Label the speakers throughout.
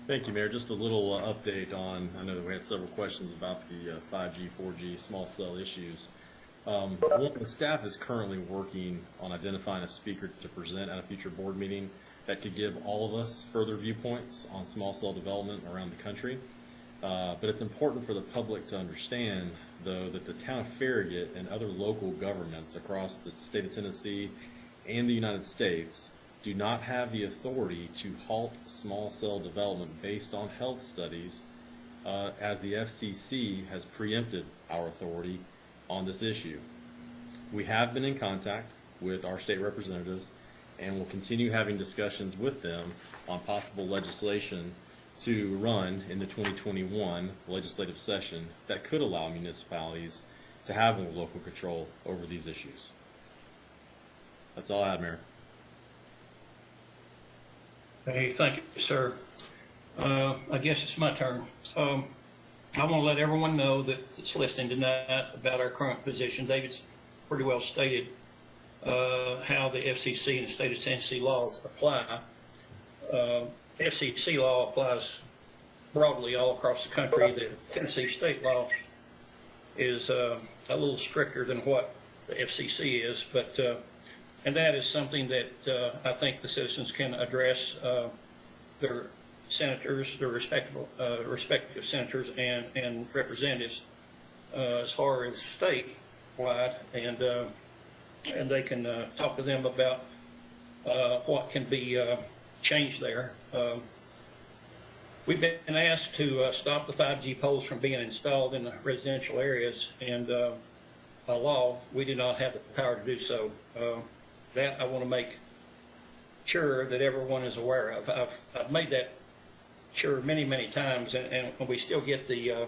Speaker 1: Thank you, Mayor. Just a little update on, I know that we had several questions about the 5G, 4G small cell issues. The staff is currently working on identifying a speaker to present at a future board meeting that could give all of us further viewpoints on small cell development around the country. But it's important for the public to understand, though, that the town of Farragut and other local governments across the state of Tennessee and the United States do not have the authority to halt small cell development based on health studies, as the FCC has preempted our authority on this issue. We have been in contact with our state representatives and will continue having discussions with them on possible legislation to run in the 2021 legislative session that could allow municipalities to have more local control over these issues. That's all I have, Mayor.
Speaker 2: Hey, thank you, sir. I guess it's my turn. I want to let everyone know that's listening tonight about our current position. David's pretty well stated how the FCC and the state of Tennessee laws apply. FCC law applies broadly all across the country. The Tennessee state law is a little stricter than what the FCC is, but and that is something that I think the citizens can address their senators, their respective senators and representatives as far as statewide, and they can talk to them about what can be changed there. We've been asked to stop the 5G poles from being installed in the residential areas, and by law, we do not have the power to do so. That I want to make sure that everyone is aware of. I've made that sure many times, and we still get the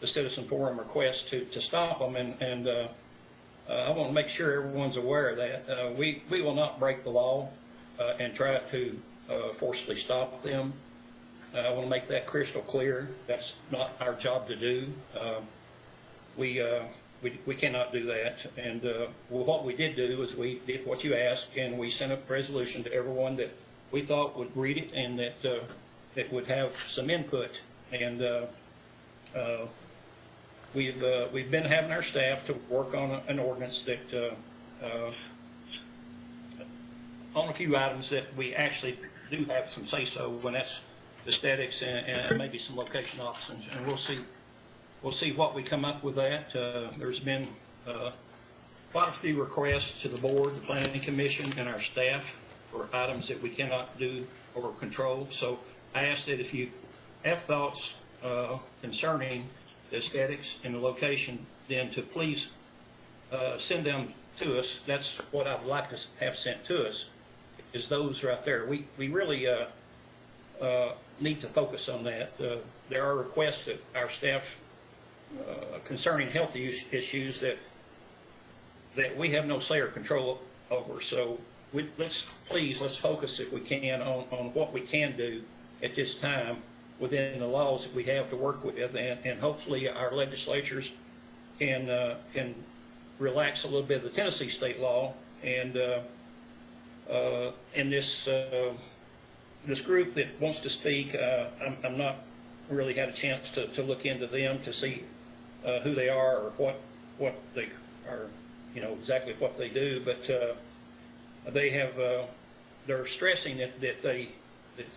Speaker 2: citizen forum request to stop them, and I want to make sure everyone's aware of that. We will not break the law and try to forcibly stop them. I want to make that crystal clear. That's not our job to do. We cannot do that. And well, what we did do is we did what you asked, and we sent a resolution to everyone that we thought would read it and that would have some input. And we've been having our staff to work on an ordinance that on a few items that we actually do have some say-so, when that's aesthetics and maybe some location options, and we'll see what we come up with that. There's been quite a few requests to the board, the Planning Commission, and our staff for items that we cannot do or control. So I ask that if you have thoughts concerning the aesthetics and the location, then to please send them to us. That's what I'd like to have sent to us, is those right there. We really need to focus on that. There are requests that our staff concerning health issues that we have no say or control over. So let's focus, if we can, on what we can do at this time within the laws that we have to work with, and hopefully our legislatures can relax a little bit of the Tennessee state law, and this group that wants to speak, I'm not really had a chance to look into them to see who they are or what they are, exactly what they do, but they have they're stressing that the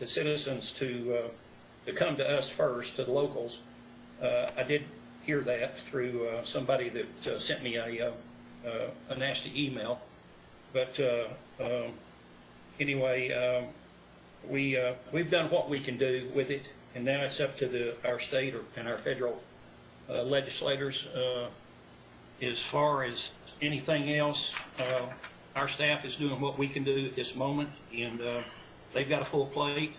Speaker 2: citizens to come to us first, to the locals. I did hear that through somebody that sent me a nasty email, but anyway, we've done what we can do with it, and now it's up to our state and our federal legislators. As far as anything else, our staff is doing what we can do at this moment, and they've got a full plate.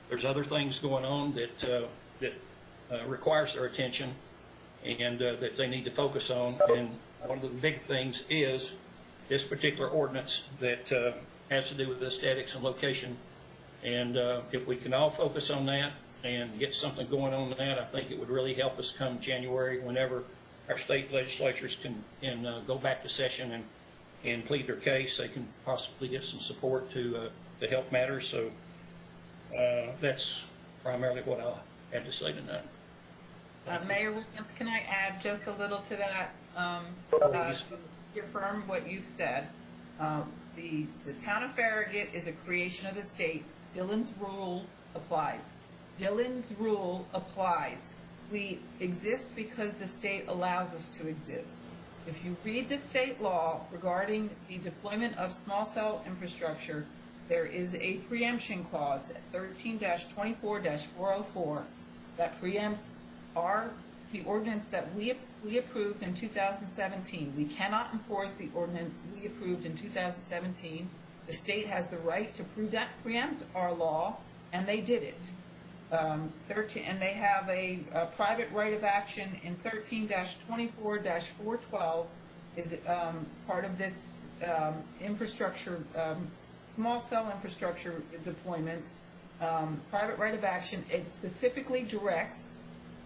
Speaker 2: There's other things going on that requires their attention, and that they need to focus on. And one of the big things is this particular ordinance that has to do with aesthetics and location. And if we can all focus on that and get something going on that, I think it would really help us come January, whenever our state legislatures can go back to session and plead their case. They can possibly get some support to help matters. So that's primarily what I had to say tonight.
Speaker 3: Mayor Williams, can I add just a little to that?
Speaker 2: Please.
Speaker 3: To reaffirm what you've said. The town of Farragut is a creation of the state. Dillon's rule applies. Dillon's rule applies. We exist because the state allows us to exist. If you read the state law regarding the deployment of small cell infrastructure, there is a preemption clause at 13-24-404 that preempts the ordinance that we approved in 2017. We cannot enforce the ordinance we approved in 2017. The state has the right to preempt our law, and they did it. And they have a private right of action in 13-24-412 is part of this infrastructure, small cell infrastructure deployment, private right of action. It specifically directs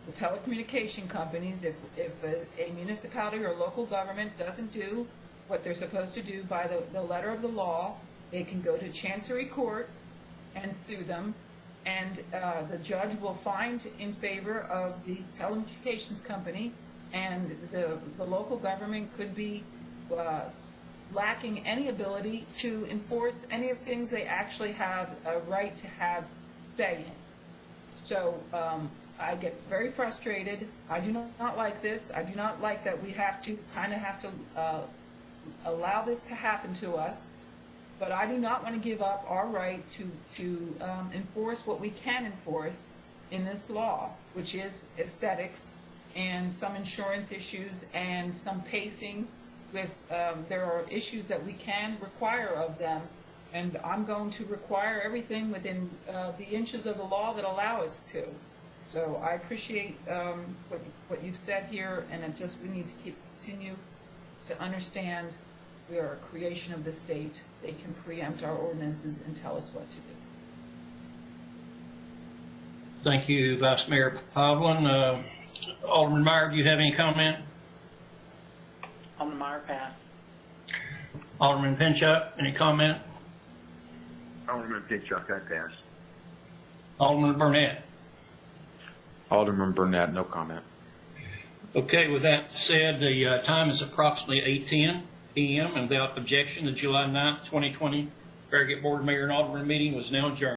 Speaker 3: the telecommunication companies, if a municipality or local government doesn't do what they're supposed to do by the letter of the law, they can go to Chancery Court and sue them, and the judge will find in favor of the telecommunications company, and the local government could be lacking any ability to enforce any of the things they actually have a right to have say in. So I get very frustrated. I do not like this. I do not like that we have to allow this to happen to us. But I do not want to give up our right to enforce what we can enforce in this law, which is aesthetics and some insurance issues and some pacing with, there are issues that we can require of them. And I'm going to require everything within the inches of the law that allow us to. So I appreciate what you've said here, and we need to continue to understand we are a creation of the state. They can preempt our ordinances and tell us what to do.
Speaker 2: Thank you, Vice Mayor Povlin. Alderman Meyer, do you have any comment?
Speaker 4: Alderman Meyer, pass.
Speaker 2: Alderman Pinchuk, any comment?
Speaker 5: Alderman Pinchuk, I pass.
Speaker 2: Alderman Burnett.
Speaker 6: Alderman Burnett, no comment.
Speaker 2: Okay, with that said, the time is approximately 8:10 p.m. and without objection, the July 9th, 2020 Farragut Board of Mayor and Alderman meeting was now adjourned.